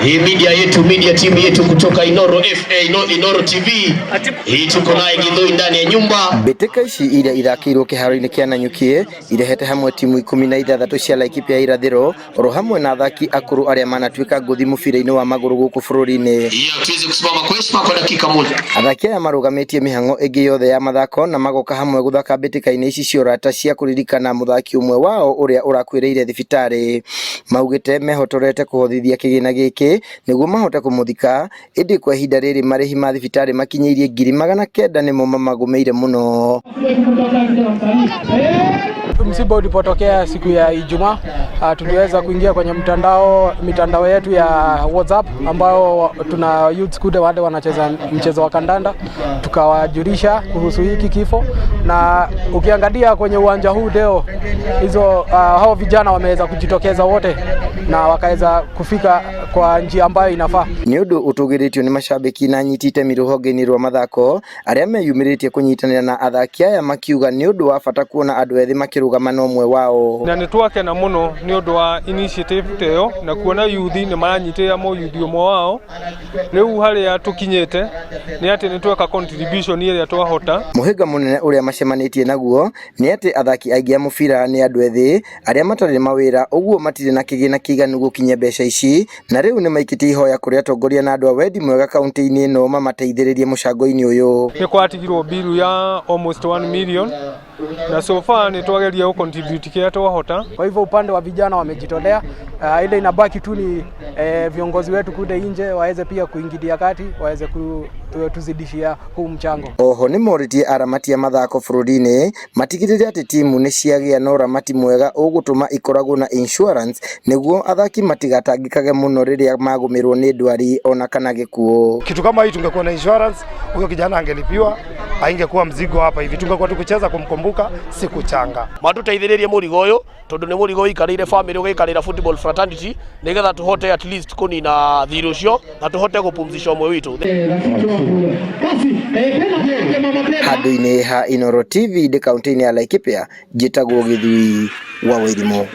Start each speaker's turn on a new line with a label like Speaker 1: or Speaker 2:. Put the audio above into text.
Speaker 1: Hii media team yetu kutoka Inoro Inoro TV. Hii tuko naye Githoi ndani ya nyumba.
Speaker 2: Mbĩtĩka ici iria irakiirwo kĩharo-inĩ kĩa Nanyuki irehete hamwe timu 16 cia Laikipia irathĩro oro hamwe na athaki akũrũ arĩa manatuĩka ngũthi mũbira-inĩ wa magũrũ gũkũ bũrũri-inĩ.
Speaker 1: Tuweze kusimama kwa heshima kwa dakika moja.
Speaker 2: Athaki aya marũgamĩtie mĩhang'o ĩngĩ yothe ya mathako na magoka hamwe gũthaka mbĩtĩka-inĩ ici cia ũrata cia kũririkana mũthaki ũmwe wao ũrĩa ũrakuĩrĩire thibitarĩ. Maugĩte mehotorete kũhothithia kĩgĩna gĩkĩ nĩguo mahote kũmũthika, ĩndĩ kwa ihinda rĩrĩ marĩhi ma thibitarĩ makinyĩirie 900 nĩmo mamagũmĩire mũno.
Speaker 3: Msiba ulipotokea siku ya Ijumaa, tuliweza kuingia kwenye mitandao yetu ya WhatsApp ambao tuna youth kude wale wanacheza mchezo wa kandanda, tukawajulisha kuhusu hiki kifo. Na ukiangalia kwenye uwanja huu leo hao vijana wameweza kujitokeza wote na wakaweza kufika kwa njia ambayo inafaa.
Speaker 2: Ni ũndũ ũtũgĩrĩtio nĩ macambĩki na anyitite rũhonge-inĩ rwa mathako arĩa meyumĩrĩtie kũnyitanĩra na athaki aya makiuga nĩ ũndũ wa bata kuona andũ ethĩ makĩrũgama na ũmwe wao.
Speaker 4: Na nĩ twakena mũno nĩ ũndũ wa initiative teyo na kuona youth nĩ maranyitĩrĩra youth ũmwe wao. Rĩu harĩa tũkinyĩte nĩ atĩ nĩ tweka contribution ĩrĩa twahota.
Speaker 2: Mũhĩnga mũnene ũrĩa macemanĩtie naguo nĩ atĩ athaki aingĩ a mũbira nĩ andũ ethĩ arĩa matarĩ mawĩra, ũguo matirĩ na kĩgĩna kĩiganu gũkinyia mbeca ici, na rĩu nĩ maikĩtie ihoya kũrĩ atongoria na andũ a wendi mwega kaunti-inĩ ĩno mamateithĩrĩrie mũcango-inĩ ũyũ.
Speaker 4: Nĩ kwatigirwo bill ya almost 1 million na so far ni twageria ku contribute kia twahota.
Speaker 3: Kwa hivyo upande wa vijana wamejitolea, ile inabaki tu ni viongozi wetu kude nje waweze pia kuingilia kati, waweze kutuzidishia huu mchango.
Speaker 2: Oho nĩ moritie aramati a mathako bũrũri-inĩ matigĩrĩre atĩ timu nĩ ciagĩa na ũramati mwega ũgũtũma ikoragwo na insurance nĩguo athaki matigatangĩkage mũno rĩrĩa magũmĩrwo nĩ ndwari ona kana gĩkuũ.
Speaker 5: Kitu kama hii tungekuwa na insurance, huyo kijana angelipiwa, haingekuwa mzigo hapa hivi. Tungekuwa tukucheza kumkumbuka siku changa.
Speaker 1: Matuteithĩrĩrie mũrigo ũyũ tondu nĩ mũrigo ikarĩire family ũgaikarĩra football fraternity nigetha tuhote at least kũnina thirĩ ũcio na tuhote gũpumzisha ũmwe witũ.
Speaker 2: Handũ-inĩ ha Inoro TV de kaunti-inĩ ya Laikipia, njĩtagwo Githui wa Wĩrimũ.